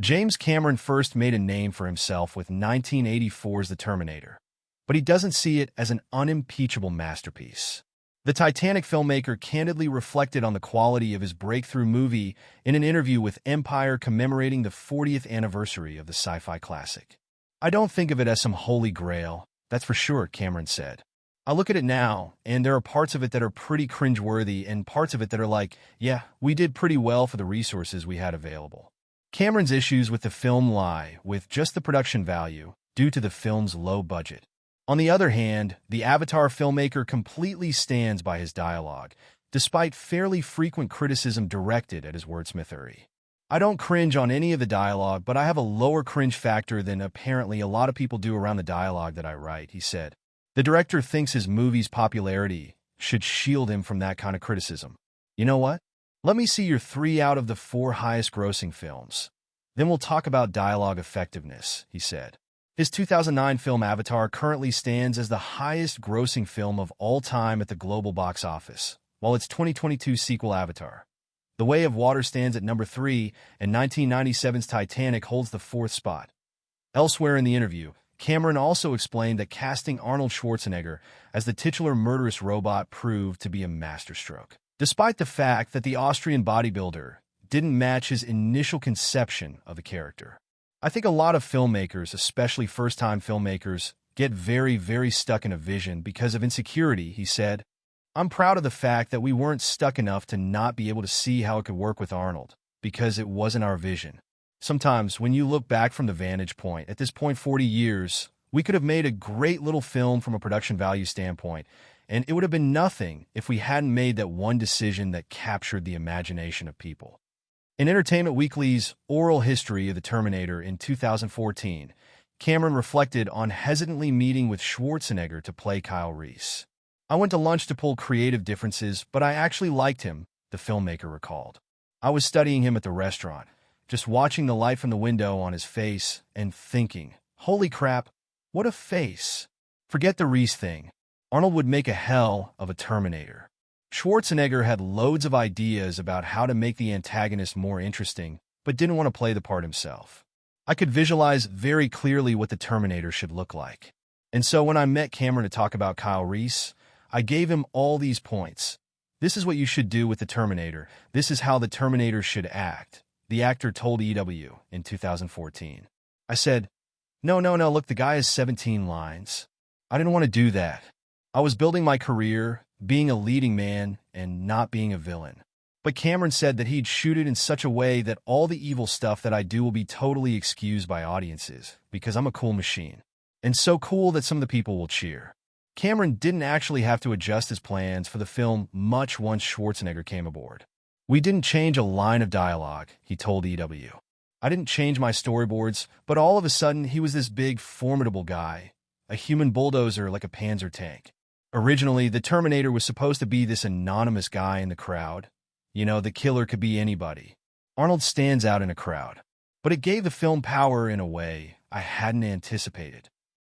James Cameron first made a name for himself with 1984's The Terminator, but he doesn't see it as an unimpeachable masterpiece. The Titanic filmmaker candidly reflected on the quality of his breakthrough movie in an interview with Empire commemorating the 40th anniversary of the sci-fi classic. "I don't think of it as some holy grail, that's for sure," Cameron said. "I look at it now, and there are parts of it that are pretty cringeworthy and parts of it that are like, yeah, we did pretty well for the resources we had available." Cameron's issues with the film lie with just the production value due to the film's low budget. On the other hand, the Avatar filmmaker completely stands by his dialogue, despite fairly frequent criticism directed at his wordsmithery. "I don't cringe on any of the dialogue, but I have a lower cringe factor than apparently a lot of people do around the dialogue that I write," he said. The director thinks his movie's popularity should shield him from that kind of criticism. "You know what? Let me see your 3 out of the 4 highest-grossing films. Then we'll talk about dialogue effectiveness," he said. His 2009 film Avatar currently stands as the highest-grossing film of all time at the global box office, while its 2022 sequel Avatar, The Way of Water, stands at number 3, and 1997's Titanic holds the 4th spot. Elsewhere in the interview, Cameron also explained that casting Arnold Schwarzenegger as the titular murderous robot proved to be a masterstroke, despite the fact that the Austrian bodybuilder didn't match his initial conception of the character. "I think a lot of filmmakers, especially first-time filmmakers, get very, very stuck in a vision because of insecurity," he said. "I'm proud of the fact that we weren't stuck enough to not be able to see how it could work with Arnold, because it wasn't our vision. Sometimes, when you look back from the vantage point, at this point 40 years, we could have made a great little film from a production value standpoint, and it would have been nothing if we hadn't made that one decision that captured the imagination of people." In Entertainment Weekly's Oral History of the Terminator in 2014, Cameron reflected on hesitantly meeting with Schwarzenegger to play Kyle Reese. "I went to lunch to pull creative differences, but I actually liked him," the filmmaker recalled. "I was studying him at the restaurant, just watching the light from the window on his face and thinking, holy crap, what a face. Forget the Reese thing. Arnold would make a hell of a Terminator." Schwarzenegger had loads of ideas about how to make the antagonist more interesting, but didn't want to play the part himself. "I could visualize very clearly what the Terminator should look like. And so when I met Cameron to talk about Kyle Reese, I gave him all these points. This is what you should do with the Terminator. This is how the Terminator should act," the actor told EW in 2014. "I said, no, look, the guy has 17 lines. I didn't want to do that. I was building my career, being a leading man, and not being a villain." But Cameron said that he'd shoot it in such a way that all the evil stuff that I do will be totally excused by audiences, because I'm a cool machine. And so cool that some of the people will cheer. Cameron didn't actually have to adjust his plans for the film much once Schwarzenegger came aboard. "We didn't change a line of dialogue," he told EW. "I didn't change my storyboards, but all of a sudden he was this big, formidable guy, a human bulldozer like a Panzer tank. Originally, the Terminator was supposed to be this anonymous guy in the crowd. You know, the killer could be anybody. Arnold stands out in a crowd. But it gave the film power in a way I hadn't anticipated.